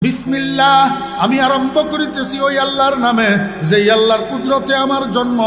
বিসমিল্লাহ, আমি আরম্ভ করিতেছি ওই আল্লাহর নামে যেই আল্লাহর কুদরতে আমার জন্ম।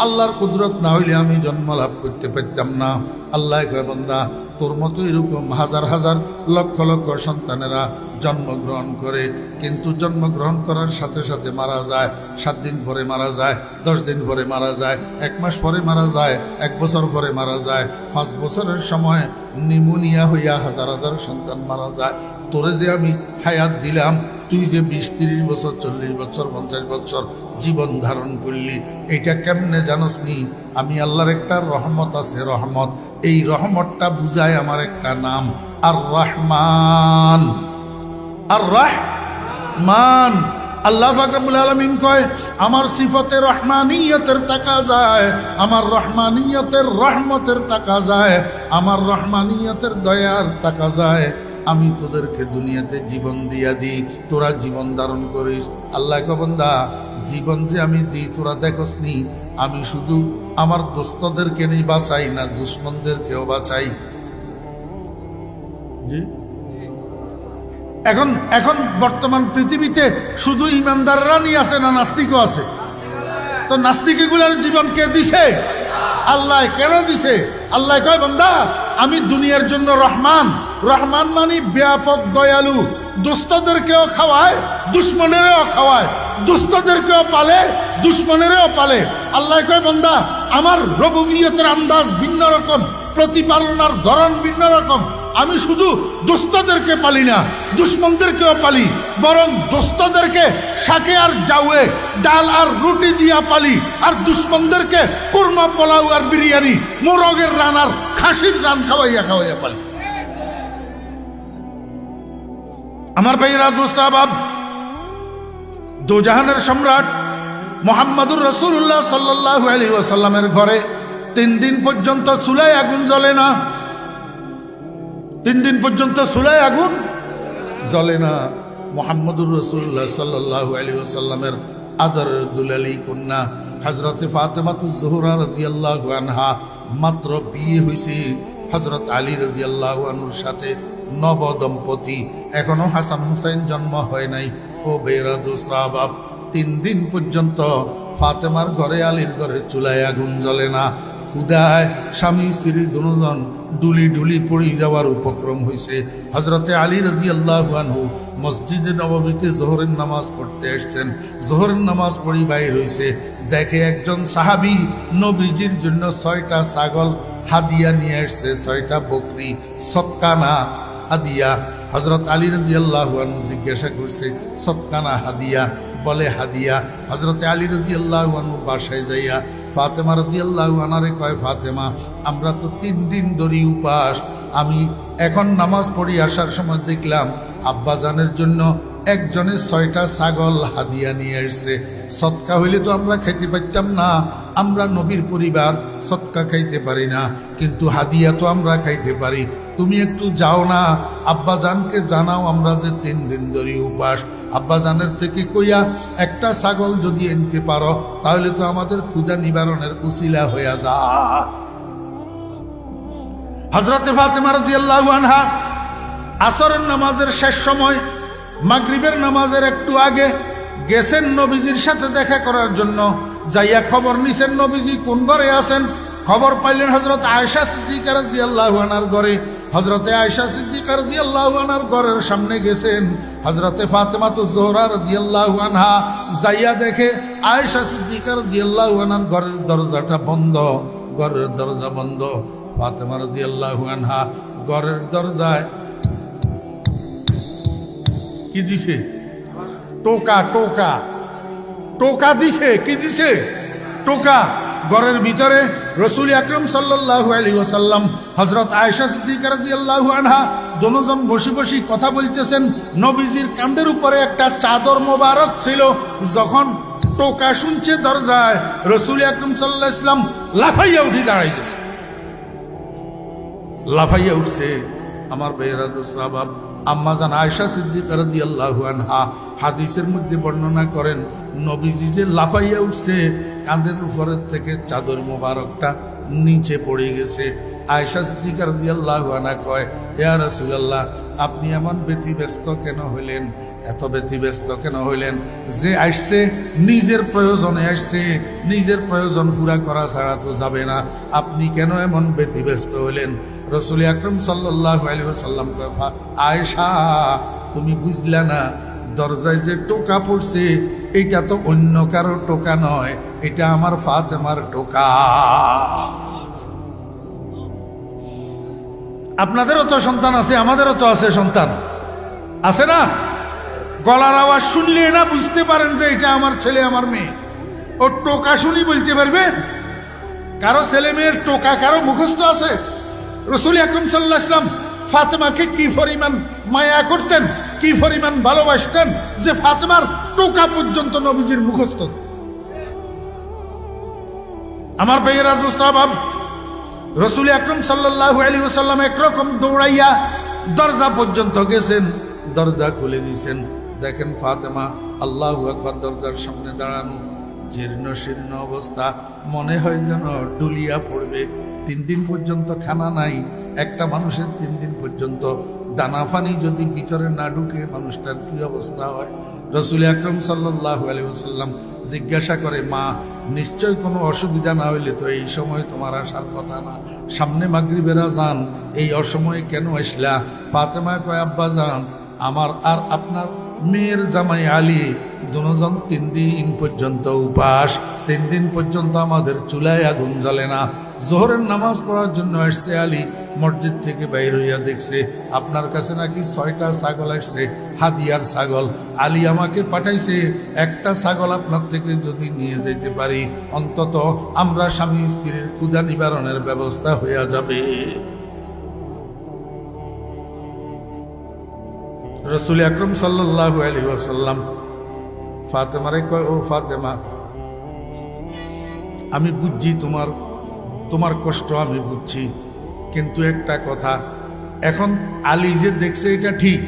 আল্লাহর কুদরত না হইলে আমি জন্ম লাভ করতে পারতাম না। আল্লাহ কয় বান্দা, তোর মতো এরকম হাজার হাজার লক্ষ লক্ষ সন্তানেরা জন্মগ্রহণ করে, কিন্তু জন্মগ্রহণ করার সাথে সাথে মারা যায়। 7 দিন পরে মারা যায়, 10 দিন পরে মারা যায়, 1 মাস পরে মারা যায়, 1 বছর পরে মারা যায়, 5 বছরের সময় নিউমোনিয়া হইয়া হাজার হাজার সন্তান মারা যায়। তোরে যে আমি হায়াত দিলাম, তুই যে 20-30 বছর, 40 বছর, 50 বছর জীবন ধারণ করলি, এইটা কেমনে জানোস নি? আমি আল্লাহর একটা রহমত আছে, রহমত। এই রহমতটা বুঝায় আমার একটা নাম, আর রহমান। আর রহমান, আল্লাহ পাক রব্বুল আলামিন কয়, আমার সিফতে রহমানিয়তের তাকাজায়, আমার রহমানিয়তের রহমতের তাকাজায়, আমার রহমানিয়তের দয়ার তাকাজায় আমি তোদেরকে দুনিয়াতে জীবন দিয়া দিই, তোরা জীবন ধারণ করিস। আল্লাহ কয়, বান্দা, জীবন যে আমি দিই তোরা দেখোস নি? আমি শুধু আমার দোস্তদেরকে নিয়ে বাঁচাই না, দুশ্মনদেরকেও বাঁচাই। জি, এখন বর্তমান পৃথিবীতে শুধু ইমানদাররা নিয়ে আছে না নাস্তিকও আছে? তো নাস্তিক এগুলার জীবন কে দিছে? আল্লাহ। কেন দিছে? আল্লাহ কয়, বান্দা, আমি দুনিয়ার জন্য রহমান। রহমান মানে ব্যাপক দয়ালু। দুস্থদেরকেও খাওয়ায়, দুশ্মনেরও খাওয়ায়, দুস্থদেরকেও পালে, দুশ্মনেরও পালে। আল্লাহ কয়, বান্দা, আমার রবুবিয়তের আন্দাজ ভিন্ন রকম, প্রতিপালনার ধরন ভিন্ন রকম। আমি শুধু দুস্থদেরকে পালি না, দুশ্মনদেরকেও পালি, বরং দুস্থদেরকে শাকে আর জাউয়ে, ডাল আর রুটি দিয়া পালি, আর দুশ্মনদেরকে কুরমা, পোলাও আর বিরিয়ানি, মোরগের রান আর খাসির রান খাওয়াইয়া খাওয়াইয়া পালি। আমার ভাইরা, দোস্ত আহবাব, দোজাহানের সম্রাট মুহাম্মদুর রাসূলুল্লাহ সাল্লাল্লাহু আলাইহি ওয়াসাল্লামের ঘরে 3 দিন পর্যন্ত চুলায় আগুন জ্বলে না। 3 দিন পর্যন্ত চুলায় আগুন জ্বলে না। মুহাম্মদুর রাসূলুল্লাহ সাল্লাল্লাহু আলাইহি ওয়াসাল্লামের আদরের দুলালি কন্যা হযরতে ফাতেমাতুজ জোহরা রাদিয়াল্লাহু আনহা মাত্র বিয়ে হয়েছে হযরত আলী রাদিয়াল্লাহু আনহুর সাথে, নব দম্পতি, এখনো হাসান হুসাইন জন্ম হয় নাই। ও বেরা দোস্ত আহবাব, 3 দিন পর্যন্ত ফাতেমার ঘরে, আলীর ঘরে চুলায় আগুন জ্বলে না। ক্ষুধায় স্বামী স্ত্রী দুজন ডুলি ডুলি পড়ে যাওয়ার উপক্রম হয়েছে। হযরতে আলী রাদিয়াল্লাহু আনহু মসজিদে নববীতে জোহরের নামাজ পড়তে এসেছেন। জোহরের নামাজ পড়ি বাইর হয়েছে, দেখে একজন সাহাবী নবীজির জন্য 6টা ছাগল হাদিয়া নিয়ে আসছে, 6টা বকরি, সৎকানা হাদিয়া। হযরত আলী রাদিয়াল্লাহু আনহু জিজ্ঞাসা করছে, সৎকানা হাদিয়া? বলে হাদিয়া। হযরতে আলী রাদিয়াল্লাহু আনহু বাসায় যাইয়া ফাতেমা রাদিয়াল্লাহু আনহারে কয়, ফাতেমা, আমরা তো 3 দিন ধরে উপাস। আমি এখন নামাজ পড়ি আসার সময় দেখলাম আব্বাজানের জন্য একজনে 6টা ছাগল হাদিয়া নিয়ে এসছে। সৎকা হইলে তো আমরা খাইতে পারতাম না, আমরা নবীর পরিবার, সৎকা খাইতে পারি না, কিন্তু হাদিয়া তো আমরা খাইতে পারি। তুমি একটু যাও না, আব্বাজানকে জানাও আমরা যে 3 দিন ধরে উপাস। আব্বাজানের থেকে কইয়া একটা ছাগল যদি আনতে পারো, তাহলে তো আমাদের ক্ষুধা নিবারণের উসিলা হইয়া যায়। হযরতে ফাতেমা রাদিয়াল্লাহু আনহা আসরের নামাজের শেষ সময়, মাগরিবের নামাজের একটু আগে গেছেন নবীজির সাথে দেখা করার জন্য। যাইয়া খবর নিছেন নবীজি কোন ঘরে আছেন। খবর পাইলেন হযরত আয়েশা সিদ্দিকা রাদিয়াল্লাহু আনহার ঘরে। হযরতে আয়েশা সিদ্দিকা রাদিয়াল্লাহু আনহার ঘরের সামনে গেছেন হযরতে ফাতেমাতুজ জোহরা রাদিয়াল্লাহু আনহা। যাইয়া দেখে আয়েশা সিদ্দিকা রাদিয়াল্লাহু আনহার ঘরের দরজাটা বন্ধ, ঘরের দরজা বন্ধ। ফাতেমা রাদিয়াল্লাহু আনহা ঘরের দরজায় কি দিছে? টোকা, টোকা, টোকা দিছে। কি দিছে? টোকা। ঘরের ভিতরে রাসূল আকরাম সাল্লাল্লাহু আলাইহি ওয়াসাল্লাম, হযরত আয়েশা সিদ্দিকা রাদিয়াল্লাহু আনহা দুজন বসে বসে কথা বলতেছেন। নবীজির কাঁধের উপরে একটা চাদর মোবারক ছিল। যখন টোকা শুনছে দরজায়, রাসূল আকরাম সাল্লাল্লাহু আলাইহি ওয়াসাল্লাম লাফাইয়া উঠে দাঁড়াই গেছে, লাফাইয়া উঠছে। আমার ভাইয়েরা, দোস্ত আহবাব, আম্মাজান আয়েশা সিদ্দিকা রাদিয়াল্লাহু আনহা হাদিসের মধ্যে বর্ণনা করেন, নবীজি যে লাফাইয়া উঠছে, কাঁধের উপরের থেকে চাদর মোবারকটা নিচে পড়ে গেছে। আয়েশা সিদ্দিকা রাদিয়াল্লাহু আনহা কয়, ইয়া রাসূলুল্লাহ, আপনি এমন ব্যতিব্যস্ত কেন হইলেন? এত ব্যতিব্যস্ত কেন হইলেন? যে আসছে নিজের প্রয়োজনে আসছে, নিজের প্রয়োজন পুরা করা ছাড়া তো যাবে না। আপনি কেন এমন ব্যতিব্যস্ত হইলেন? রাসূল আকরাম সাল্লাল্লাহু আলাইহি ওয়াসাল্লাম কয়, আয়েশা তুমি বুঝলা না, দরজায় যে টোকা পড়ছে এটা তো অন্য কারো টোকা নয়, এটা আমার ফাতেমার টোকা। আপনাদেরও তো সন্তান আছে, আমাদেরও তো আছে সন্তান, আছে না? গলার আওয়াজ শুনলে না বুঝতে পারেন যে এটা আমার ছেলে আমার মেয়ে? ও টোকা শুনি বলতে পারবেন? কারো ছেলে মেয়ের টোকা কারো মুখস্থ আছে? রাসূল আকরাম সাল্লাল্লাহু আলাইহি ওয়াসাল্লাম ফাতেমাকে কি পরিমাণ মায়া করতেন, কি পরিমাণ ভালোবাসতেন যে ফাতেমার টোকা পর্যন্ত নবীজির মুখস্থ। আমার ভাইয়েরা, দোস্ত আহবাব, রাসূল আকরাম সাল্লাল্লাহু আলাইহি ওয়াসাল্লাম একরকম দৌড়াইয়া দরজা পর্যন্ত গেছেন, দরজা খুলে দিয়েছেন। দেখেন ফাতেমা আল্লাহু আকবার দরজার সামনে দাঁড়ানো, জীর্ণ শীর্ণ অবস্থা, মনে হয় যেন ডুলিয়া পড়বে। 3 দিন পর্যন্ত খানা নাই। একটা মানুষের 3 দিন পর্যন্ত দানা পানি যদি ভিতরে না ঢুকে মানুষটার কি অবস্থা হয়? রাসূল আকরাম সাল্লাল্লাহু আলাইহি ওয়াসাল্লাম জিজ্ঞাসা করে, মা নিশ্চয় কোনো অসুবিধা না হইলে তো এই সময় তোমার আসার কথা না, সামনে মাগরিবের আযান, এই অসময়ে কেন আসলা? ফাতেমা কয়, আব্বা জান, আমার আর আপনার মেয়ের জামাই আলী দুজন 3 দিন পর্যন্ত উপাস, 3 দিন পর্যন্ত আমাদের চুলায় আগুন জ্বলে না। জোহরের নামাজ পড়ার জন্য আসছে আলী, মসজিদ থেকে বাইর হইয়া দেখছে আপনার কাছে নাকি 6টা ছাগল আসছে, হাদিয়ার ছাগল। আলী আমাকে পাঠাইছে, একটা ছাগল আপনার থেকে যদি নিয়ে যেতে পারি অন্তত আমরা স্বামী স্ত্রীর ক্ষুধা নিবারণের ব্যবস্থা হইয়া যাবে। রাসূল আকরাম সাল্লাল্লাহু আলাইহি ওয়াসাল্লাম ফাতেমারে কয়, ও ফাতেমা, আমি বুঝছি তোমার কষ্ট আমি বুঝছি, কিন্তু একটা কথা, এখন আলী যে দেখছে এটা ঠিক,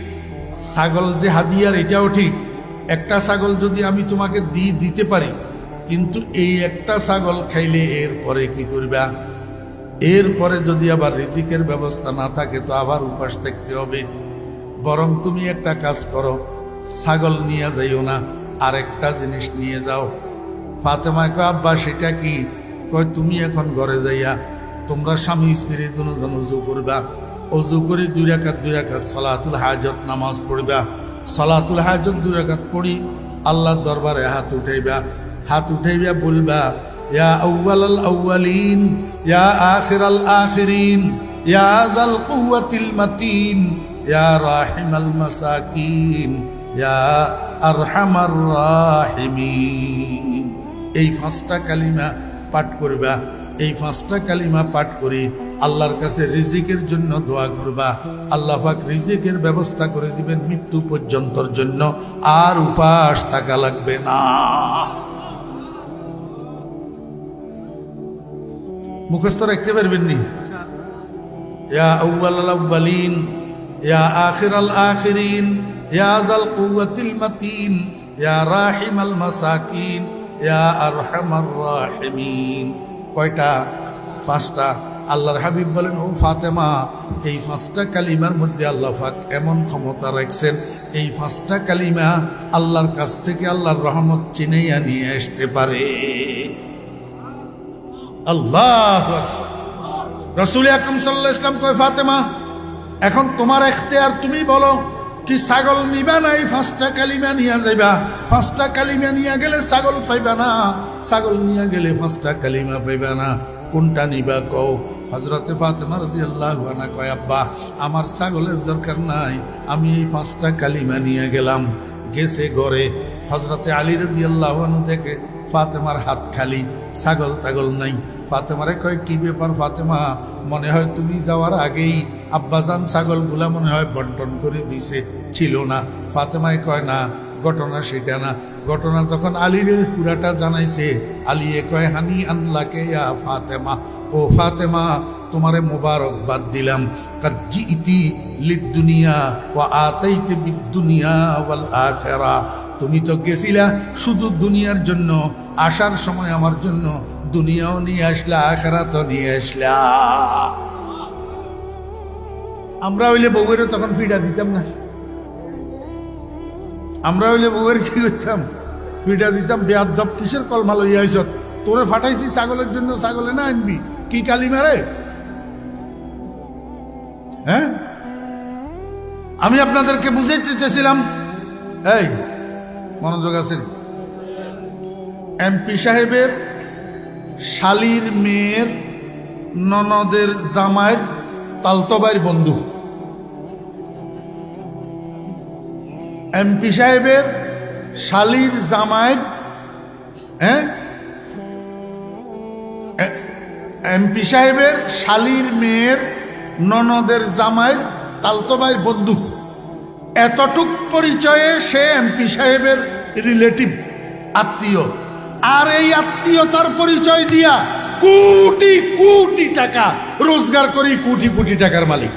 ছাগল যে হাদিয়ার এটাও ঠিক, একটা ছাগল যদি আমি তোমাকে দিতে পারি, কিন্তু এই একটা ছাগল খাইলে এরপরে কি করবা? এরপরে যদি আবার রিজিকের ব্যবস্থা না থাকে তো আবার উপাস থাকতে হবে। বরং তুমি একটা কাজ করো, ছাগল নিয়ে যাইও না, আরেকটা জিনিস নিয়ে যাও। ফাতেমা কয়, আব্বা সেটা কি? কয়, তুমি এখন ঘরে যাইয়া তোমরা স্বামী স্ত্রী দুজন উজু করবা, উজু করে 2 রাকাত সালাতুল হাজত নামাজ পড়বা। সালাতুল হাজত 2 রাকাত পড়ি আল্লাহর দরবারে হাত উঠাইবা, বলবা, ইয়া আউয়ালাল আউয়ালিন, ইয়া আখিরাল আখিরিন, ইয়া যাল কুওয়াতিল মাতিন, ইয়া রাহিমাল মাসাকিন, ইয়া আরহামার রাহিমিন। এই 5টা কালিমা পাঠ করবা। এই 5টা কালিমা পাঠ করে আল্লাহর কাছে রিজিকের জন্য দোয়া করবা। আল্লাহ পাক রিজিকের ব্যবস্থা করে দিবেন মৃত্যু পর্যন্তর জন্য, আর উপাস থাকা লাগবে না। মুখস্থ রাখতে পারবেন নি? ইয়া আউয়ালাল আউয়ালিন, ইয়া আখিরাল আখিরিন, ইয়া যাল কুওয়াতিল মাতিন, ইয়া রাহিমাল মাসাকিন, ইয়া আরহামার রাহিমিন। কয়টা? 5টা। আল্লাহর হাবিব বলেন, ও ফাতেমা, এই 5টা কালিমার মধ্যে আল্লাহ পাক এমন ক্ষমতা রাখছেন, এই 5টা কালিমা আল্লাহর কাছ থেকে আল্লাহর রহমত চিনাইয়া নিয়ে আসতে পারে। আল্লাহু আকবার। রাসূল আকরাম সাল্লাল্লাহু আলাইহি ওয়াসাল্লাম কয়, ফাতেমা এখন তোমার ইখতিয়ার, তুমি বলো কি ছাগল নিবা না এই 5টা কালিমা নিয়ে যাইবা? 5টা কালিমা নিয়ে গেলে ছাগল পাইবা না, ছাগল নিয়ে গেলে 5টা কালিমা পাইবা না, কোনটা নিবা কও? হযরতে ফাতেমা রাদিয়াল্লাহু আনহা কয়, আব্বা আমার ছাগলের দরকার নাই, আমি এই 5টা কালিমা নিয়ে গেলাম। গেছে ঘরে, হযরতে আলী রাদিয়াল্লাহু আনহু দেখে ফাতেমার হাত খালি, ছাগল নাই। ফাতেমারে কয়, কি ব্যাপার ফাতেমা, মনে হয় তুমি যাওয়ার আগেই আব্বাজান ছাগলগুলা মনে হয় বন্টন করে দিছে, ছিল না? ফাতেমায় কয়, না, ঘটনা সেটা না। ঘটনা যখন আলীরে পুরাটা জানাইছে, আলীয়ে কয়, হানি আনলাকে ইয়া ফাতেমা, ও ফাতেমা তোমারে মোবারকবাদ দিলাম, কাদ জিইতি লিদ-দুনিয়া ওয়া আতাইতি বিদ-দুনিয়া ওয়াল আখিরা। তুমি তো গেছিলা শুধু দুনিয়ার জন্য, আসার সময় আমার জন্য দুনিয়াও নিয়ে আসলা, আখিরাতও নিয়ে আসলা। আমরা হইলে বউয়েরও তখন ফিডা দিতাম না, আমরা হইলে বউয়ের কি করতাম, পিঠা দিতাম, বেয়াদব কিসের কলমা লইয়া আইস, তোরে ফাটাইছি ছাগলের জন্য, ছাগলে না আনবি, কি কালি মারে? হ্যাঁ, আমি আপনাদেরকে বুঝাইতে চেয়েছিলাম, এই মনোযোগ আছে, এমপি সাহেবের শালির মেয়ের ননদের জামাইয়ের তালতবাইর বন্ধু, এমপি সাহেবের শালির জামাইয়ের, হ্যাঁ, এমপি সাহেবের শালির মেয়ের ননদের জামাইয়ের তালতবাইর বন্ধু, এতটুক পরিচয়ে সে এমপি সাহেবের রিলেটিভ, আত্মীয়। আর এই আত্মীয়তার পরিচয় দিয়া কোটি কোটি টাকা রোজগার করি, কোটি কোটি টাকার মালিক।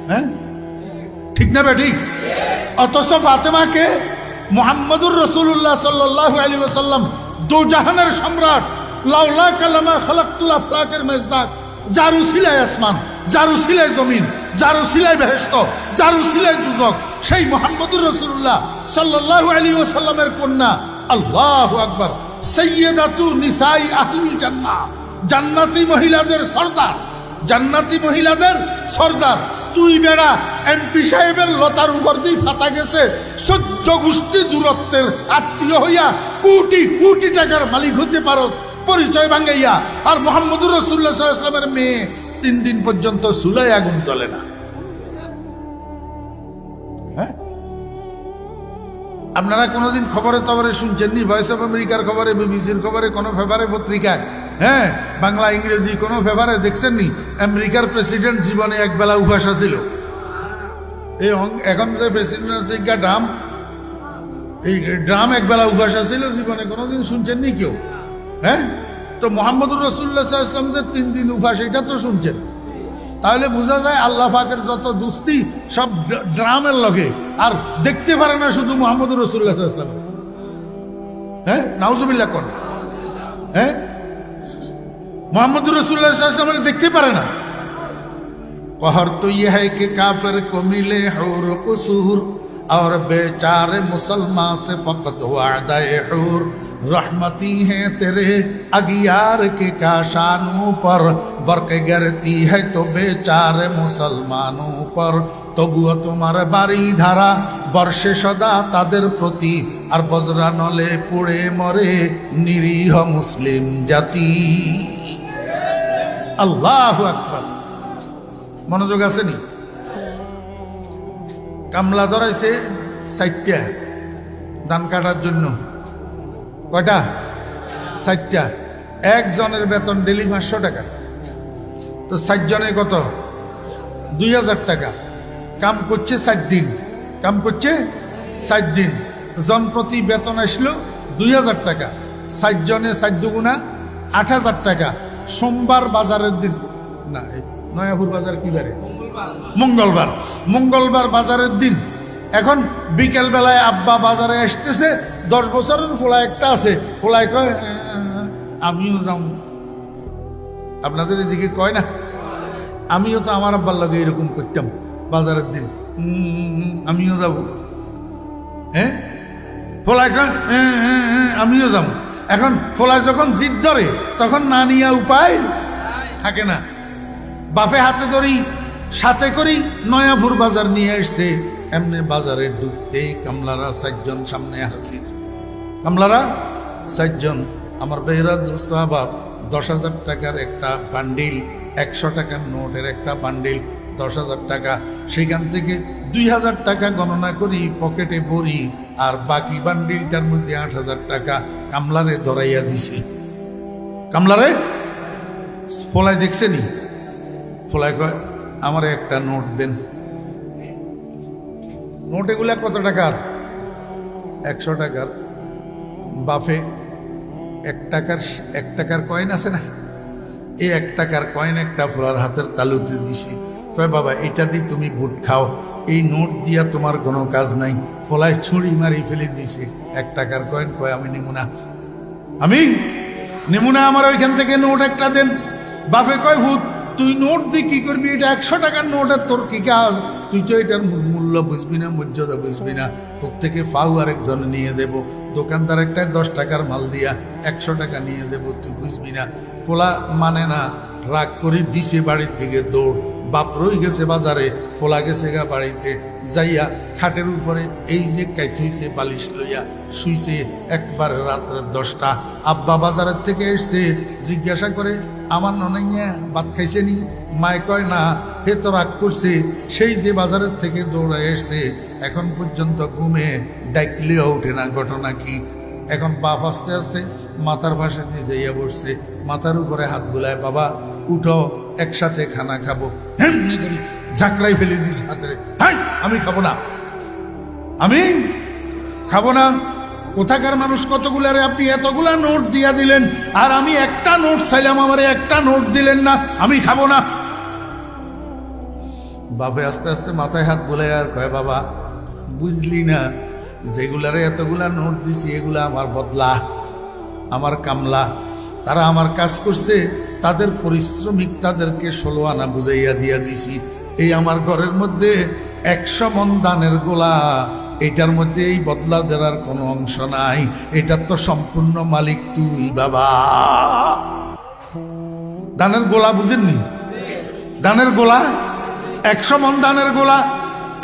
হ্যাঁ, ঠিক না বেঠিক? অথচ ফাতেমাকে মুহাম্মদুর রাসূলুল্লাহ সাল্লাল্লাহু আলাইহি ওয়াসাল্লাম দোজাহানের সম্রাট, লাউলা কালামা খালাকতুল আফলাকের মেজদাক, যার উসিলায় আসমান, যার উসিলায় জমিন, যার উসিলায় বেহেশত, যার উসিলায় দুজক, সেই মুহাম্মদুর রাসূলুল্লাহ সাল্লাল্লাহু আলাইহি ওয়াসাল্লামের কন্যা, আল্লাহু আকবার, সাইয়্যিদাতু নিসাই আহলিল জান্নাহ, জান্নাতি মহিলাদের সর্দার, জান্নাতি মহিলাদের সর্দার। তুই বেড়া এমপি সাহেবের লতার উপর দিয়ে ফাটা গেছে 14 গোষ্ঠী দূরত্বের আত্মীয় হইয়া কোটি কোটি টাকার মালিক হতে পারস পরিচয় ভাঙ্গাইয়া, আর মুহাম্মদুর রাসূলুল্লাহ সাল্লাল্লাহু আলাইহি ওয়াসাল্লামের মেয়ে 3 দিন পর্যন্ত চুলায় আগুন জ্বলে না। হ্যাঁ, আপনারা কোনোদিন খবরে টবরে শুনছেননি? ভয়েস অফ আমেরিকার খবরে, বিবিসির খবরে, কোনো পেপারে পত্রিকায়, হ্যাঁ, বাংলা ইংরেজি কোনো পেপারে দেখছেননি আমেরিকার প্রেসিডেন্ট জীবনে একবেলা উপাস ছিল? এই এখন যে প্রেসিডেন্ট আছে ড্রাম, এই ড্রাম একবেলা উপাস ছিল জীবনে, কোনোদিন শুনছেননি কেউ? হ্যাঁ, তো মুহাম্মদুর রাসূলুল্লাহ সাল্লাল্লাহু আলাইহি ওয়াসাল্লাম যে 3 দিন উপাস, এটা তো শুনছেন। তাহলে বোঝা যায় আল্লাহ পাকের যত দুস্তি সব ড্রামের লগে, আর দেখতে পারে না শুধু মুহাম্মদুর রাসূলুল্লাহ সাল্লাল্লাহু আলাইহি ওয়াসাল্লাম। হ্যাঁ, নাউজুবিল্লাহ কোন, হ্যাঁ, মুহাম্মদুর রাসূলুল্লাহ সাল্লাল্লাহু আলাইহি ওয়াসাল্লাম দেখতে পারে না। कहर तो यह है कि काफिर को मिले हूर कुसूर और बेचारे मुसलमान से फकत वादाए हूर, रहमती हैं तेरे अगियार के काशानों पर, बरक गिरती है तो बेचारे मुसलमानों पर, তবুও তোমার বাড়ি ধারা বর্ষে সদা তাদের প্রতি, আর বজ্রা নলে পুড়ে মরে নিরীহ মুসলিম জাতি। আল্লাহু আকবার। মনোযোগ আসেনি? কামলা ধরাইছে 4টা ধান কাটার জন্য। কয়টা? 4টা। একজনের বেতন ডেলি 500 টাকা, তো 4 জনে কত? 2000 টাকা। কাম করছে 4 দিন, কাম করছে 4 দিন, জনপ্রতি বেতন আসলো 2000 টাকা। 4 জনে 4 দুগুণা 8000 টাকা। সোমবার বাজারের দিন, না নয়াপুর বাজার কি বারে? মঙ্গলবার। মঙ্গলবার বাজারের দিন। এখন বিকেল বেলায় আব্বা বাজারে আসতেছে, 10 বছরের ফোলা একটা আছে, ফোলায় কয় আমিও যাও। আপনাদের এদিকে কয় না? আমিও তো আমার আব্বার লগে এরকম করতাম বাজারের দিন, আমিও যাব। হ্যাঁ, ফোলায় কয় আমিও যাব। এখন ফোলায় যখন জিদ ধরে তখন না নিয়ে উপায় থাকে না। বাপে হাতে ধরি, সাথে করি নয়াপুর বাজার নিয়ে আসছে। এমনি বাজারে ঢুকতেই কামলারা 4 জন সামনে হাজির। কামলারা 4 জন। আমার বেহরা দোস্ত বাপ 10,000 টাকার একটা বান্ডিল, 100 টাকার নোটের একটা বান্ডিল, 10,000 টাকা। সেখান থেকে 2,000 টাকা গণনা করি, পকেটে ভরি, আর বাকি বান্ডিলটার মধ্যে 8,000 টাকা কামলারে ধরাইয়া দিছি। কামলারে ফলায় দেখছেনি? ফলায় কয় আমার একটা নোট দেন। নোট এগুলা কত টাকার? 100 টাকার। বাফে 1 টাকার কয়েন আছে না, এই 1 টাকার কয়েন একটা ফোলার হাতের তালুতে দিছি। কয় বাবা এটা দিয়ে তুমি বুট খাও, এই নোট দিয়া তোমার কোনো কাজ নাই। ফলায় ছুরি মারি ফেলে দিছে 1 টাকার কয়েন। কয় আমি নিমু না, আমি নিমু না, আমার ওইখান থেকে নোট একটা দেন। বাপে কয় ভূত তুই নোট দিয়ে কি করবি? এটা 100 টাকার নোটের তোর কি কাজ? তুই তো এটার মূল্য বুঝবি না, মর্যাদা বুঝবি না। তোর থেকে ফাউ আরেকজন নিয়ে যাব, দোকানদার একটা 10 টাকার মাল দিয়া 100 টাকা নিয়ে যাব, তুই বুঝবি না। ফোলা মানে না, রাগ করে দিছে বাড়ির দিকে দৌড়। বাপ রই গেছে বাজারে, ফোলা গেছে গা বাড়িতে, যাইয়া খাটের উপরে এই যে কাইথইছে বালিশ লইয়া শুইছে। একবার রাত্রে 10টা। আব্বা বাজারের থেকে এসছে, জিজ্ঞাসা করে আমার ননাইয়া ভাত খাইছে নি? মায় কয় না। হে তো রাগ করছে, সেই যে বাজারের থেকে দৌড়া এসছে, এখন পর্যন্ত ঘুমে ডাকলেও ওঠে না। ঘটনা কি? এখন বাপ আস্তে আস্তে মাথার পাশে দিয়ে যাইয়া বসছে, মাথার উপরে হাত বুলায়, বাবা উঠো একসাথে খানা খাবো। এমনি করি ঝাঁকড়াই ফেলে দিস হাতে, হাই আমি খাবো না, আমি খাবো না। কোথাকার মানুষ কতগুলারে আপনি এতগুলা নোট দিয়া দিলেন, আর আমি একটা নোট চাইলাম, আমারে একটা নোট দিলেন না, আমি খাবো না। বাপে আস্তে আস্তে মাথায় হাত বুলায় আর কয়, বাবা বুঝলি না, যেগুলারে এতগুলা নোট দিছি এগুলা আমার বদলা, আমার কামলা। তারা আমার কাজ করছে, তাদের পরিশ্রমিক, তাদেরকে 16 আনা বুঝাইয়া দিয়া দিছি। এই আমার ঘরের মধ্যে 100 মণ দানের গোলা, এটার মধ্যে এই বদলা দেওয়ার কোনো অংশ নাই। এটার তো সম্পূর্ণ মালিক তুই বাবা। দানের গোলা বুঝেননি? দানের গোলা 100 মণ দানের গোলা,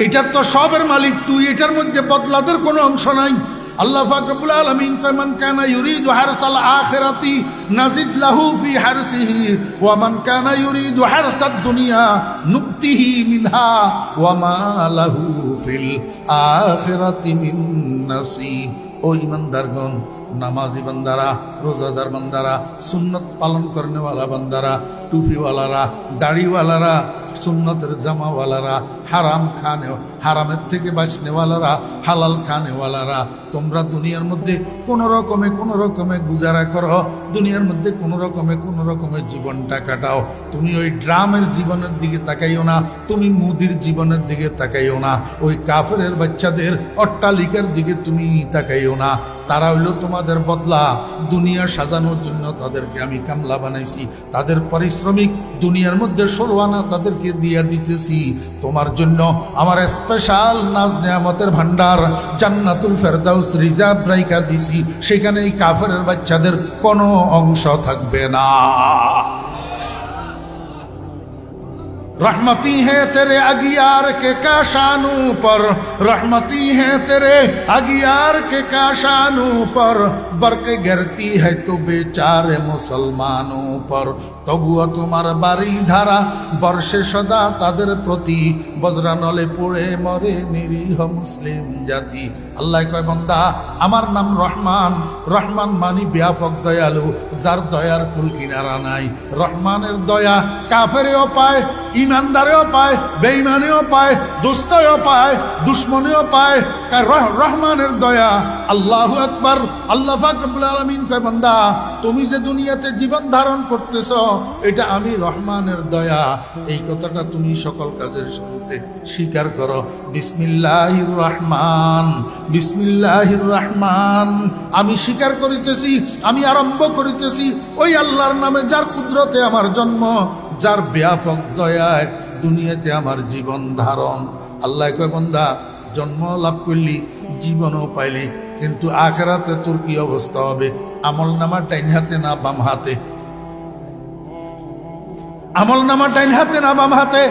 এটার তো সবের মালিক তুই, এটার মধ্যে বদলাদের কোনো অংশ নাই। আল্লাহ পাক রব্বুল আলামিন কয়, মান কানা ইউরিদু হারসাল আখিরাতি নাজিদ লাহু ফি হারসিহি ওয়া মান কানা ইউরিদু হারসাদ দুনিয়া নুতিহি মিনহা ওয়া মা লাহু ফিল আখিরাতি মিন নাসিব। ও ইমানদারগণ, নামাজি বান্দারা, রোজাদার বান্দারা, সুন্নত পালন করনেওয়ালা বান্দারা, টুপিওয়ালারা, দাড়িওয়ালারা, সুন্নতের জামাওয়ালারা, হারামের থেকে বাঁচনেওয়ালারা, হালাল খানেওয়ালারা, তোমরা দুনিয়ার মধ্যে কোন রকমে গুজারা করো, দুনিয়ার মধ্যে কোন রকমে জীবনটা কাটাও। তুমি ওই ড্রামের জীবনের দিকে তাকাইও না, তুমি মুদির জীবনের দিকে তাকাইও না, ওই কাফেরের বাচ্চাদের অট্টালিকার দিকে তুমি তাকাইও না। তারা হইল তোমাদের বদলা। দুনিয়া সাজানোর জন্য তাদেরকে আমি কামলা বানাইছি, তাদের পারিশ্রমিক দুনিয়ার মধ্যে 16 আনা তাদেরকে দিয়া দিতেছি। তোমার জন্য আমার স্পেশাল নাজ নেয়ামতের ভান্ডার জান্নাতুল ফেরদাউস রিজার্ভ রাইখা দিছি, সেখানে এই কাফেরের বাচ্চাদের কোনো অংশ থাকবে না। रहमती है तेरे अगियार के काशानों पर, रहमती है तेरे अगियार के काशानों पर, बरके गिरती है तो बेचारे मुसलमानों पर, তবুও তোমার বাড়ি ধারা বর্ষে সদা তাদের প্রতি, বজ্রানলে পড়ে মরে নিরীহ মুসলিম জাতি। আল্লাহ কয়, বান্দা আমার নাম রহমান, রহমান মানি ব্যাপক দয়ালু, যার দয়ার কুল কিনারা নাই। রহমানের দয়া কাফেরেও পায়, ইমানদারেও পায়, বেঈমানেও পায়, দোস্তও পায়, দুশ্মনেও পায়। রহমানের দয়া, আল্লাহু আকবার। আল্লাহ পাক রব্বুল আলামিন কয়, বান্দা তুমি যে দুনিয়াতে জীবন ধারণ করতেছ, এটা আমি রহমানের দয়া। এই কথাটা তুমি সকল কাজের শুরুতে স্বীকার করো। বিসমিল্লাহির রহমান, বিসমিল্লাহির রহমান। আমি স্বীকার করিতেছি, আমি আরম্ভ করিতেছি ওই আল্লাহর নামে, যার কুদরতে আমার জন্ম, যার ব্যাপক দয়ায় দুনিয়াতে আমার জীবন ধারণ। আল্লাহ কয়, বান্দা জন্ম লাভ করলি, জীবনও পাইলি, কিন্তু আখিরাতে তোর কি অবস্থা হবে? আমল নামা ডাইন হাতে না বাম হাতে? আমল নামা ডাইন হাতে না বাম হাতে?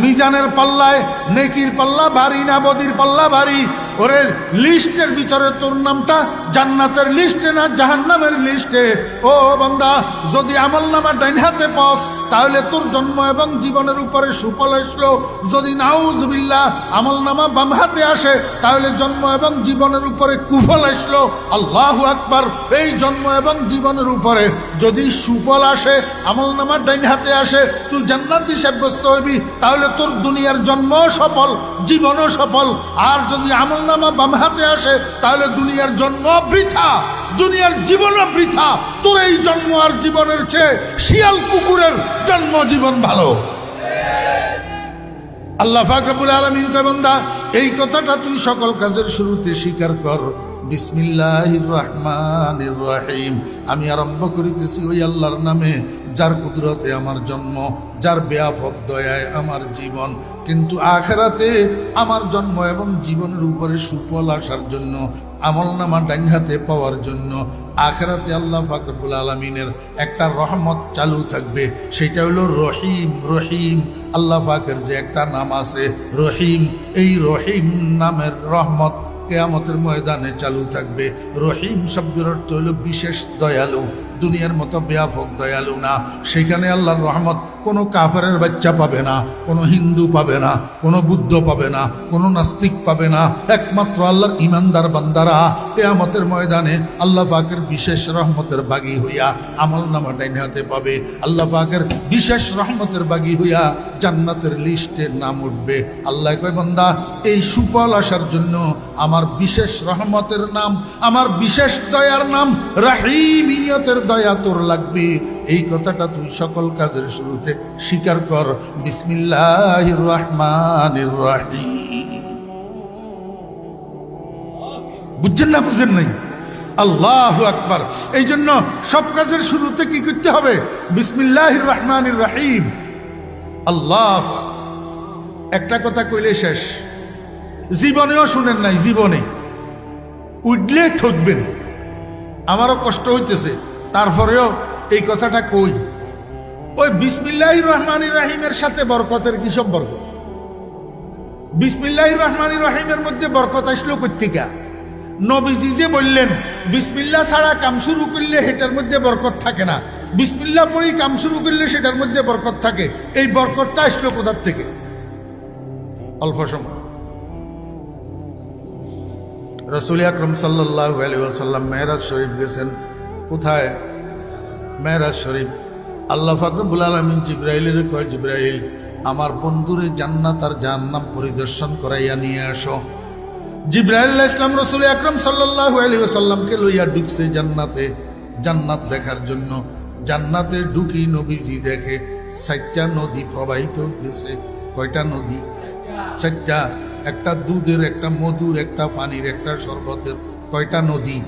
মিজানের পাল্লায় নেকির পাল্লা ভারী না বদির পাল্লা ভারী? ওরে লিস্টের ভিতরে তোর নামটা জান্নাতের লিস্টে না জাহান্নামের লিস্টে? ও বান্দা, যদি আমল নামা ডাইন হাতে পাস, তাহলে তোর জন্ম এবং জীবনের উপরে সুফল আসলো। যদি নাউজুবিল্লাহ আমল নামা বাম হাতে আসে, তাহলে জন্ম এবং জীবনের উপরে কুফল আসলো। আল্লাহু আকবার। এই জন্ম এবং জীবনের উপরে যদি সুফল আসে, আমল নামা ডাইন হাতে আসে, তুই জান্নাতি সাব্যস্ত হইবি, তাহলে তোর দুনিয়ার জন্ম সফল, জীবনও সফল। আর যদি আমল নামা বাম হাতে আসে, তাহলে দুনিয়ার জন্ম বৃথা, দুনিয়ার জীবনও বৃথা। তোর এই জন্ম আর জীবনের চেয়ে শিয়াল কুকুরের জন্ম জীবন ভালো। আল্লাহ পাক রব্বুল আলামিন কয়, বান্দা এই কথাটা তুই সকল কাজের শুরুতে স্বীকার কর। বিসমিল্লাহির রহমানির রহিম। আমি আরম্ভ করিতেছি ওই আল্লাহর নামে, যার কুদরতে আমার জন্ম, যার ব্যাপক দয়ায় আমার জীবন, কিন্তু আখিরাতে আমার জন্ম এবং জীবনের উপরে সুফল আসার জন্য, আমলনামা ডাইন হাতে পাওয়ার জন্য আখিরাতে আল্লাহ পাক রব্বুল আলামিনের একটা রহমত চালু থাকবে। সেটা হলো রহিম। রহিম আল্লাহ পাকের যে একটা নাম আছে রহিম, এই রহিম নামের রহমত কিয়ামতের ময়দানে চালু থাকবে। রহিম শব্দের অর্থ হলো বিশেষ দয়ালু, দুনিয়ার মতো ব্যাপক দয়ালু না। সেখানে আল্লাহর রহমত কোনো কাফেরের বাচ্চা পাবে না, কোনো হিন্দু পাবে না, কোনো বুদ্ধ পাবে না, কোনো নাস্তিক পাবে না। একমাত্র আল্লাহর ইমানদার বান্দারা কিয়ামতের ময়দানে আল্লাহ পাকের বিশেষ রহমতের বাগী হইয়া আমলনামা ডাইন হাতে পাবে। আল্লাহ পাকের বিশেষ রহমতের বাগী হইয়া জান্নাতের লিস্টে নাম উঠবে। আল্লাহ কয়, বান্দা এই সুফল আসার জন্য আমার বিশেষ রহমতের নাম, আমার বিশেষ দয়ার নাম রাহিমিয়তের দয়া তোর লাগবে। এই কথাটা তুই সকল কাজের শুরুতে স্বীকার কর, বিসমিল্লাহির রহমানির রহিম। বুঝছেন না? বুঝেন নাই? আল্লাহু আকবার। এই জন্য সব কাজের শুরুতে কি করতে হবে? বিসমিল্লাহির রহমানির রহিম। আল্লাহ একটা কথা কইলে শেষ, জীবনেও শুনেন নাই, জীবনে উঠলে ঠকবেন। আমারও কষ্ট হইতেছে, তারপরেও এই কথাটা কই। ওই বিসমিল্লাহির রহমানির রহিমের সাথে বরকতের কি সম্পর্ক? বিসমিল্লাহির রহমানির রহিমের মধ্যে বরকত আসলো কোত্থেকে? নবীজি যে বললেন বিসমিল্লাহ ছাড়া কাম শুরু করলে সেটার মধ্যে বরকত থাকে না, বিসমিল্লাহ পড়েই কাম শুরু করলে সেটার মধ্যে বরকত থাকে। এই বরকতটা আসলো কোথার থেকে? অল্প সময় রাসূল আকরাম সাল্লাল্লাহু আলাইহি ওয়াসাল্লাম মেরাজ শরীফ গেছেন। কোথায়? মেরাজ শরীফ। আল্লাহ পাক রব্বুল আলামিন জিবরাইলের কয়, জিবরাইল আমার বন্ধুরে জান্নাত আর জাহান্নাম পরিদর্শন করাইয়া নিয়ে আসো। জিবরাইল আলাইহিস সালাম রাসূল আকরাম সাল্লাল্লাহু আলাইহি ওয়াসাল্লামকে লইয়া ঢুকছে জান্নাতে, জান্নাত দেখার জন্য। জান্নাতে ঢুকি নবীজি দেখে 4টা নদী প্রবাহিত হতেছে। কয়টা নদী? 4টা। একটা দুধের, একটা মধুর, একটা পানির, একটা শরবতের। কয়টা নদী?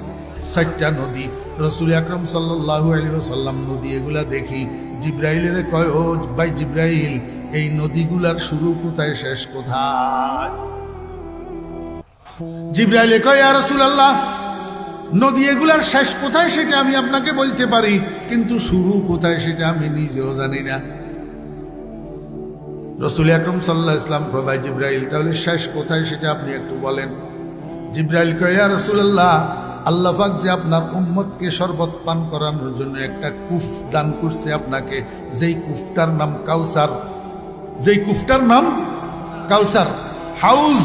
4টা নদী। রাসূল আকরাম সাল্লাল্লাহু আলাইহি ওয়াসাল্লাম নদী এগুলা দেখি জিবরাইলের কয়, ও ভাই জিবরাইল, এই নদীগুলার শুরু কোথায়, শেষ কোথায়? জিবরাইল কয়, ইয়া রাসূলুল্লাহ, নদী এগুলার শেষ কোথায় সেটা আমি আপনাকে বলতে পারি, কিন্তু শুরু কোথায় সেটা আমি নিজেও জানি না। রাসূল আকরাম সাল্লাল্লাহু আলাইহি ওয়াসাল্লাম কয়, ভাই জিবরাইল, তাহলে শেষ কোথায় সেটা আপনি একটু বলেন। জিবরাইল কয়, ইয়া রাসূলুল্লাহ, আল্লাহ পাক যে আপনার উম্মতকে শরবত পান করানোর জন্য একটা কূপ দান করছে আপনাকে, যেই কূপটার নাম কাউসার, যেই কূপটার নাম কাউসার। হাউজ,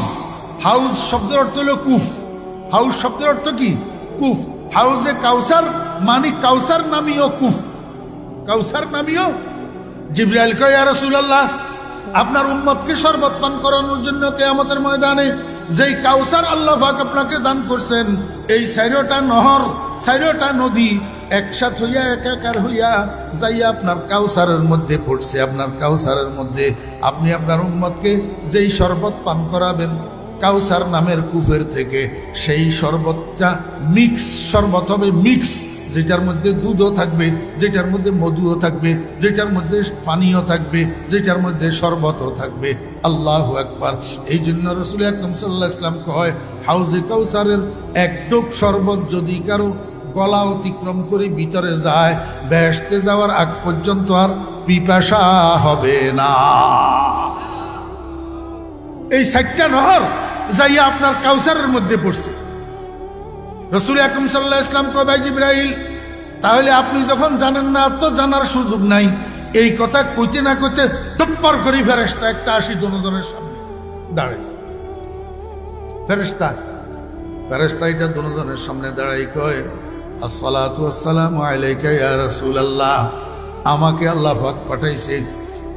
হাউজ শব্দের অর্থ হলো কূপ। হাউজ শব্দের অর্থ কি? কূপ। হাউজে কাউসার মানে কাউসার নামীয় কূপ, কাউসার নামীয়। জিবরাইল কয়, ইয়া রাসূলুল্লাহ, আপনার উম্মতকে শরবত পান করানোর জন্য কিয়ামতের ময়দানে যেই কাউসার আল্লাহ পাক আপনাকে দান করছেন, এই 4টা নহর, 4টা নদী একসাথ হইয়া একাকার হইয়া যাইয়া আপনার কাউসারের মধ্যে পড়ছে। আপনার কাউসারের মধ্যে আপনি আপনার উম্মতকে যেই শরবত পান করাবেন কাউসার নামের কূপের থেকে, সেই শরবতটা মিক্স শরবত হবে, মিক্স, যেটার মধ্যে দুধও থাকবে, যেটার মধ্যে মধুও থাকবে, যেটার মধ্যে পানিও থাকবে, যেটার মধ্যে শরবতও থাকবে। আল্লাহু আকবার। এই জন্য রাসূল আকরাম সাল্লাল্লাহু আলাইহি ওয়াসাল্লাম কয়, হাউজে কাউসারের এক ডোক শরবত যদি কারো গলা অতিক্রম করে ভিতরে যায়, বেহেশতে যাওয়ার আগ পর্যন্ত আর পিপাসা হবে না। এই 4টা নহর যাইয়া আপনার কাউসারের মধ্যে পড়ছে। রাসূল আকরাম সাল্লাল্লাহু আলাইহি ওয়াসাল্লাম কয়, ভাই জিবরাইল, তাহলে আপনি যখন জানেন না তো জানার সুযোগ নাই। এই কথা কইতে না কইতে তপ্পর করে ফেরেশতা একটা আসি দুজনের সামনে দাঁড়াইছে। ফেরেশতা এটা দুজনের সামনে দাঁড়াই কয়, আসসালাতু ওয়াসসালামু আলাইকা ইয়া রাসূলুল্লাহ, আমাকে আল্লাহ পাক পাঠাইছে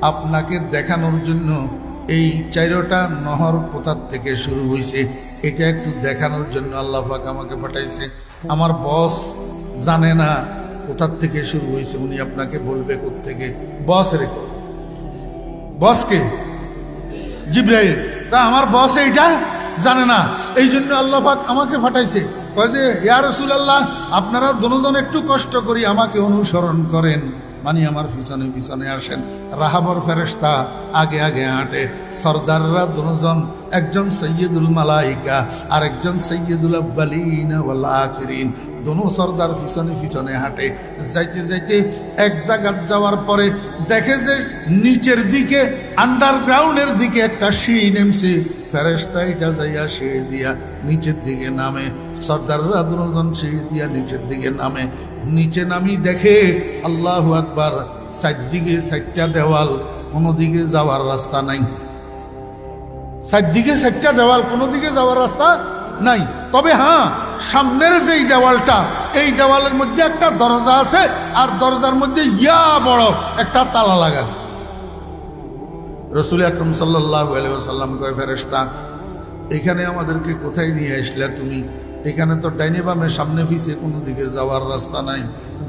আপনাকে দেখানোর জন্য এই 4টা নহর কোথার থেকে শুরু হয়েছে এটা একটু দেখানোর জন্য আল্লাহ পাক আমাকে পাঠাইছে। আমার বস জানে না কোথার থেকে শুরু হয়েছে, উনি আপনাকে বলবে কোত্থেকে। বস রেখো, বসকে জিবরাইল, তা আমার বস এইটা জানে না, এই জন্য আল্লাহ পাক আমাকে পাঠাইছে। কয় যে, ইয়া রাসূলুল্লাহ, আপনারা দুজন একটু কষ্ট করি আমাকে অনুসরণ করেন। মানে আমার পিছনে পিছনে আসেন। রাহাবর ফেরেশতা আগে আগে হাঁটে, সরদাররা দুজন, একজন সৈয়দুল মালাইকা আর একজন সৈয়দুল আব্বালিন ওয়াল আখিরিন, দোনো সরদার পিছনে পিছনে হাঁটে। যাইতে যাইতে এক জায়গা যাওয়ার পরে দেখে যে নিচের দিকে আন্ডারগ্রাউন্ডের দিকে একটা সিঁড়ি নেমছে। ফেরেশতা এটা যাইয়া সিঁড়ি দিয়া নিচের দিকে নামে, সর্দাররা দুজন সিঁড়ি দিয়া নিচের দিকে নামে। নিচে নামি দেখে আল্লাহু আকবার, চারদিকে চারটা দেওয়াল, কোনো দিকে যাওয়ার রাস্তা নাই। চারদিকে চারটা দেওয়াল, কোনো দিকে যাওয়ার রাস্তা নাই। তবে হ্যাঁ, সামনের যেই দেওয়ালটা, এই দেওয়ালের মধ্যে একটা দরজা আছে, আর দরজার মধ্যে ইয়া বড় একটা তালা লাগানো। রাসূল আকরাম সাল্লাল্লাহু আলাইহি ওয়াসাল্লাম কয়, ফেরেশতা এখানে আমাদেরকে কোথায় নিয়ে আসলে তুমি? এখানে তো ডাইনে বামে সামনে পিছে কোনো দিকে যাওয়ার রাস্তা নাই।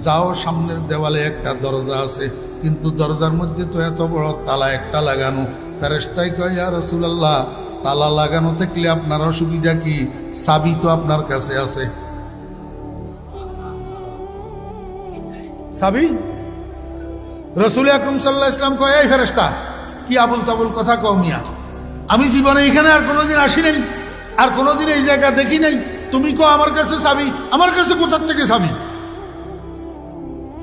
যাও, সামনের দেওয়ালে একটা দরজা আছে, কিন্তু দরজার মধ্যে তো এত বড় তালা একটা লাগানো। ফেরেশতাই কয়, ইয়া রাসূলুল্লাহ, তালা লাগানো থাকলে আপনার অসুবিধা কি? চাবি তো আপনার কাছে আছে। চাবি? রাসূল আকরাম সাল্লাল্লাহু আলাইহি ওয়াসাল্লাম কয়, এই ফেরেশতা, কি আবুল তাবুল কথা কও মিয়া? আমি জীবনে এখানে আর কোনোদিন আসি নাই, আর কোনোদিন এই জায়গা দেখি নাই, তুমি কো আমার কাছে চাবি? আমার কাছে কোথার থেকে চাবি?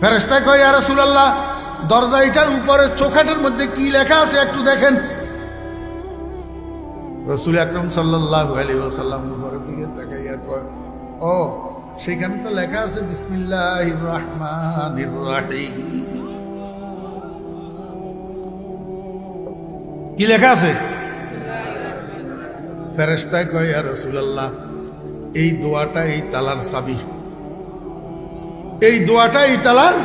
ফেরেশতা কয়, ইয়া রাসূলুল্লাহ, দরজা এটার উপরে চৌখাটের মধ্যে কি লেখা আছে একটু দেখেন। রাসূল আকরাম সাল্লাল্লাহু আলাইহি ওয়াসাল্লাম উপরের দিকে তাকাইয়া কয়, ও, সেখানে তো লেখা আছে বিসমিল্লাহির রহমানির রহিম। কি লেখা আছে? ফেরেশতা কয়, ইয়া রাসূলুল্লাহ, এই দোয়াটা এই তালার চাবি, এই দোয়াটা এই তালার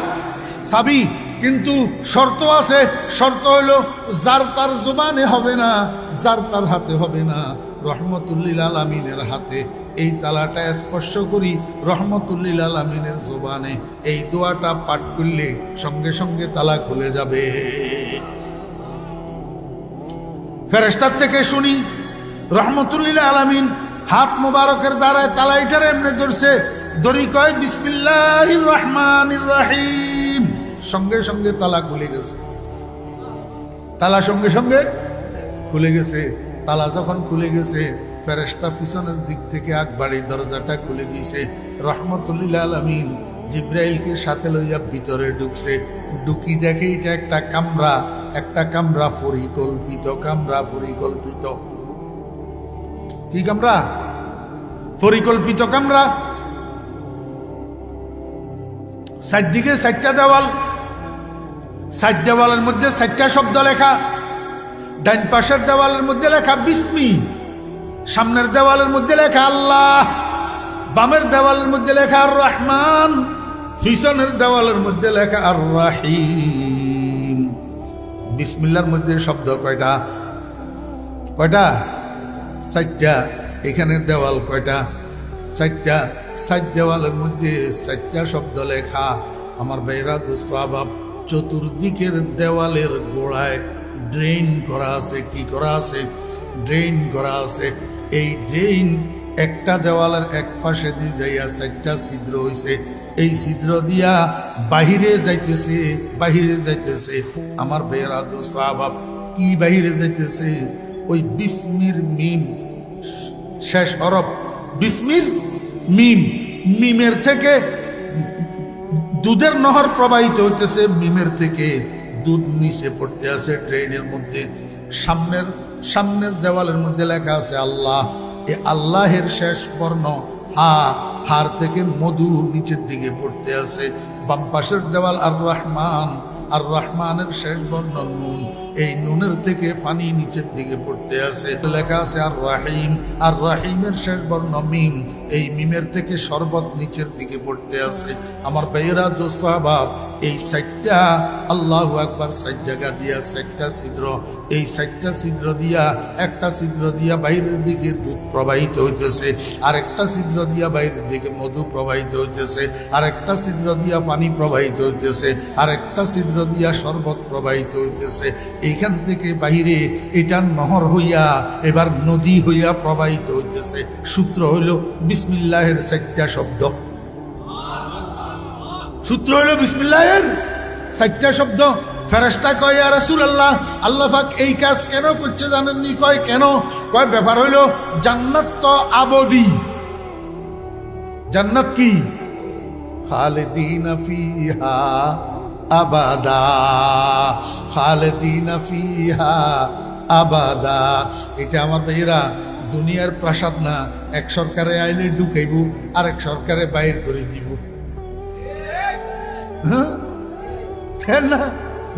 চাবি, কিন্তু শর্ত আছে। শর্ত হলো যার তার জবানে হবে না, যার তার হাতে হবে না, রহমতুল্লিল আলামিনের হাতে এই তালাটা স্পর্শ করি, রহমতুল্লিল আলামিনের জবানে এই দোয়াটা পাঠ করলে সঙ্গে সঙ্গে তালা খুলে যাবে। ফেরেশতার থেকে শুনি রহমতুল্লিল আলামিন হাত মুবারকের দ্বারায় তালাইটারে এমনি ধরছে, দড়ি কয় বিসমিল্লাহির রহমানির রহিম, সঙ্গে সঙ্গে তালা খুলে গেছে। তালা সঙ্গে সঙ্গে খুলে গেছে। তালা যখন খুলে গেছে, ফেরেশতা পিছনের দিক থেকে আকবাড়ি দরজাটা খুলে দিয়েছে। রহমতুল্লিল আলামিন জিব্রাইলকে সাথে লইয়া ভিতরে ঢুকছে। ঢুকি দেখে এটা একটা কামরা, একটা কামরা পরিকল্পিত, কামরা পরিকল্পিত। কি কামরা? পরিকল্পিত কামরা। চারদিকে চারটা দেওয়াল, চার দেওয়ালের মধ্যে চারটা শব্দ লেখা। ডাইন পাশের দেওয়ালের মধ্যে লেখা বিসমি, সামনের দেওয়ালের মধ্যে লেখা আল্লাহ, বামের দেওয়ালের মধ্যে লেখা আর রহমান, পিছনের দেওয়ালের মধ্যে লেখা আর রাহিম। বিসমিল্লাহর মধ্যে শব্দ কয়টা? কয়টা? চারটা। এখানে দেওয়াল কয়টা? চারটা। চার দেওয়ালের মধ্যে চারটা শব্দ লেখা। আমার ভাইরা, দোস্ত আবাব, চতুর্দিকের দেওয়ালের গোড়ায় ড্রেন করা আছে। কি করা আছে? ড্রেন করা আছে। এই ড্রেন একটা দেওয়ালের এক পাশে দিয়ে যাইয়া চারটা ছিদ্র হইছে। এই ছিদ্র দিয়া বাহিরে যাইতেছে, বাহিরে যাইতেছে। আমার ভাইরা, দোস্ত আবাব, কি বাহিরে যাইতেছে? ওই বিসমির মিম শেষ হরফ, বিসমির মিম। মিমের থেকে দুধের নহর প্রবাহিত হইতেছে, মিমের থেকে দুধ নিচে পড়তে আছে ড্রেনের মধ্যে। সামনের দেওয়ালের মধ্যে লেখা আছে আল্লাহ। এ আল্লাহের শেষ বর্ণ হা, হার থেকে মধু নিচের দিকে পড়তে আছে। বাম পাশের দেওয়াল আর রহমান, আর রহমানের শেষ বর্ণ নুন, এই নুনের থেকে পানি নিচের দিকে পড়তে আছে। লেখা আছে আর রাহিম, আর রাহিমের শেষ বর্ণ মিম, এই মিমের থেকে শরবত নিচের দিকে পড়তে আছে। আমার ভাইয়েরা, দোস্ত আহবাব, এই সাইটটা আল্লাহু আকবার, সাইট জায়গা দিয়া সাইটটা ছিদ্র। এই সাইটটা ছিদ্র দিয়া, একটা ছিদ্র দিয়া বাইরের দিকে দুধ প্রবাহিত হইতেছে, আর একটা ছিদ্র দিয়া বাইরের দিকে মধু প্রবাহিত হইতেছে, আর একটা ছিদ্র দিয়া পানি প্রবাহিত হইতেছে, আর একটা ছিদ্র দিয়া শরবত প্রবাহিত হইতেছে। এইখান থেকে বাহিরে এটা নহর হইয়া এবার নদী হইয়া প্রবাহিত হইতেছে। সূত্র হইল বিসমিল্লাহের চারটা শব্দ। সূত্র হইল বিসমিল্লাহের চারটা শব্দ। ফেরেশতা কয় ইয়া রাসূলুল্লাহ, আল্লাহ পাক এই কাজ কেন করছে জানেননি? কয় কেন? কয় ব্যাপার হইল জান্নাত তো আবদি। জান্নাত কি? খালিদিনা ফিহা আবাদা, খালিদিনা ফিহা আবাদা। এটা আমার ভাইয়েরা দুনিয়ার প্রাসাদ না, এক সরকারে আইলে ঢুকাইব আর এক সরকারে বাইর করে দিব। হ্যাঁ না,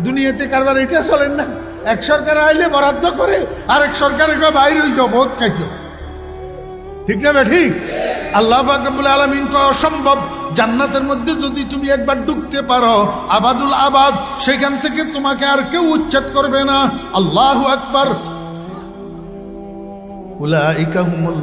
দুনিয়াতে কারবার এটা চলেন না, এক সরকারে আইলে বরাদ্দ করে আর এক সরকারে বাইর হয়ে যাও, বহুত খাইছো, ঠিক না ঠিক? আল্লাহ পাক রব্বুল আলামিন কয় অসম্ভব। জান্নাতের মধ্যে যদি তুমি একবার ঢুকতে পারো, আবাদুল আবাদ, সেখান থেকে তোমাকে আর কেউ উচ্ছেদ করবে না। আল্লাহু আকবার। উলাইকা হুমুল